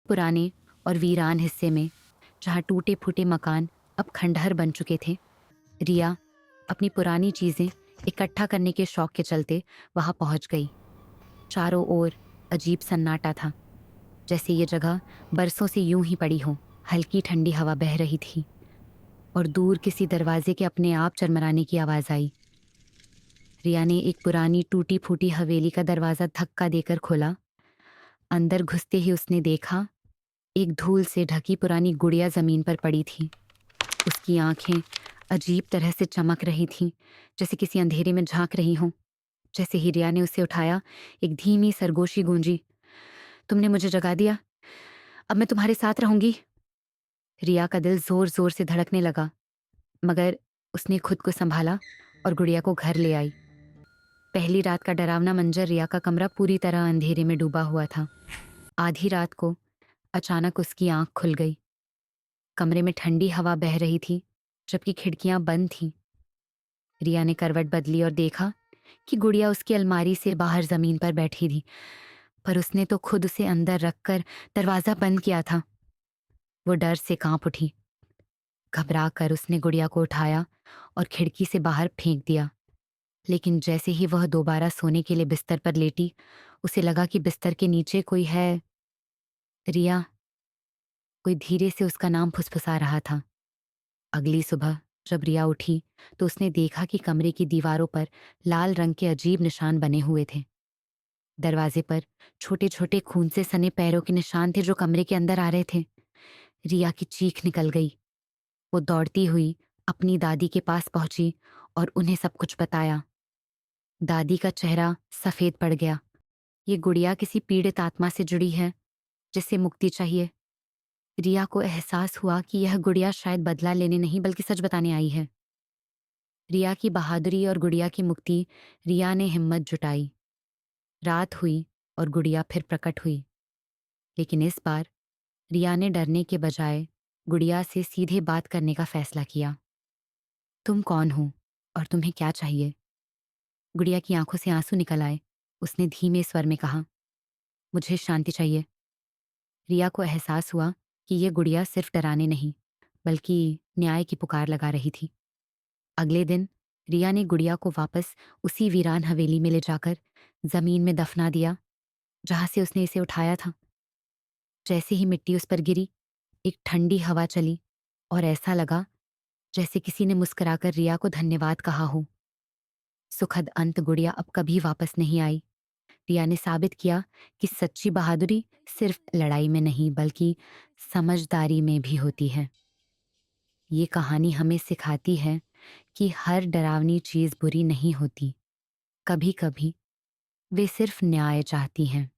पुराने और वीरान हिस्से में, जहाँ टूटे फूटे मकान अब खंडहर बन चुके थे, रिया अपनी पुरानी चीजें इकट्ठा करने के शौक के चलते वहां पहुंच गई। चारों ओर अजीब सन्नाटा था, जैसे ये जगह बरसों से यूं ही पड़ी हो। हल्की ठंडी हवा बह रही थी और दूर किसी दरवाजे के अपने आप चरमराने की आवाज आई। रिया ने एक पुरानी टूटी फूटी हवेली का दरवाजा धक्का देकर खोला। अंदर घुसते ही उसने देखा, एक धूल से ढकी पुरानी गुड़िया जमीन पर पड़ी थी। उसकी आंखें अजीब तरह से चमक रही थीं, जैसे किसी अंधेरे में झांक रही हों। जैसे ही रिया ने उसे उठाया, एक धीमी सरगोशी गूंजी, तुमने मुझे जगा दिया, अब मैं तुम्हारे साथ रहूंगी। रिया का दिल जोर जोर से धड़कने लगा, मगर उसने खुद को संभाला और गुड़िया को घर ले आई। पहली रात का डरावना मंजर, रिया का कमरा पूरी तरह अंधेरे में डूबा हुआ था। आधी रात को अचानक उसकी आंख खुल गई। कमरे में ठंडी हवा बह रही थी, जबकि खिड़कियां बंद थीं। रिया ने करवट बदली और देखा कि गुड़िया उसकी अलमारी से बाहर जमीन पर बैठी थी, पर उसने तो खुद उसे अंदर रखकर दरवाजा बंद किया था। वो डर से कांप उठी। घबरा कर उसने गुड़िया को उठाया और खिड़की से बाहर फेंक दिया। लेकिन जैसे ही वह दोबारा सोने के लिए बिस्तर पर लेटी, उसे लगा कि बिस्तर के नीचे कोई है। रिया, कोई धीरे से उसका नाम फुसफुसा रहा था। अगली सुबह जब रिया उठी तो उसने देखा कि कमरे की दीवारों पर लाल रंग के अजीब निशान बने हुए थे। दरवाजे पर छोटे छोटे खून से सने पैरों के निशान थे, जो कमरे के अंदर आ रहे थे। रिया की चीख निकल गई। वो दौड़ती हुई अपनी दादी के पास पहुंची और उन्हें सब कुछ बताया। दादी का चेहरा सफेद पड़ गया। ये गुड़िया किसी पीड़ित आत्मा से जुड़ी है, जिसे मुक्ति चाहिए। रिया को एहसास हुआ कि यह गुड़िया शायद बदला लेने नहीं बल्कि सच बताने आई है। रिया की बहादुरी और गुड़िया की मुक्ति। रिया ने हिम्मत जुटाई। रात हुई और गुड़िया फिर प्रकट हुई, लेकिन इस बार रिया ने डरने के बजाय गुड़िया से सीधे बात करने का फैसला किया। तुम कौन हो और तुम्हें क्या चाहिए? गुड़िया की आंखों से आंसू निकल आए। उसने धीमे स्वर में कहा, मुझे शांति चाहिए। रिया को एहसास हुआ कि यह गुड़िया सिर्फ डराने नहीं, बल्कि न्याय की पुकार लगा रही थी। अगले दिन रिया ने गुड़िया को वापस उसी वीरान हवेली में ले जाकर जमीन में दफना दिया, जहां से उसने इसे उठाया था। जैसे ही मिट्टी उस पर गिरी, एक ठंडी हवा चली और ऐसा लगा जैसे किसी ने मुस्कुराकर रिया को धन्यवाद कहा हो। सुखद अंत। गुड़िया अब कभी वापस नहीं आई। रिया ने साबित किया कि सच्ची बहादुरी सिर्फ लड़ाई में नहीं, बल्कि समझदारी में भी होती है। ये कहानी हमें सिखाती है कि हर डरावनी चीज बुरी नहीं होती। कभी कभी वे सिर्फ न्याय चाहती हैं।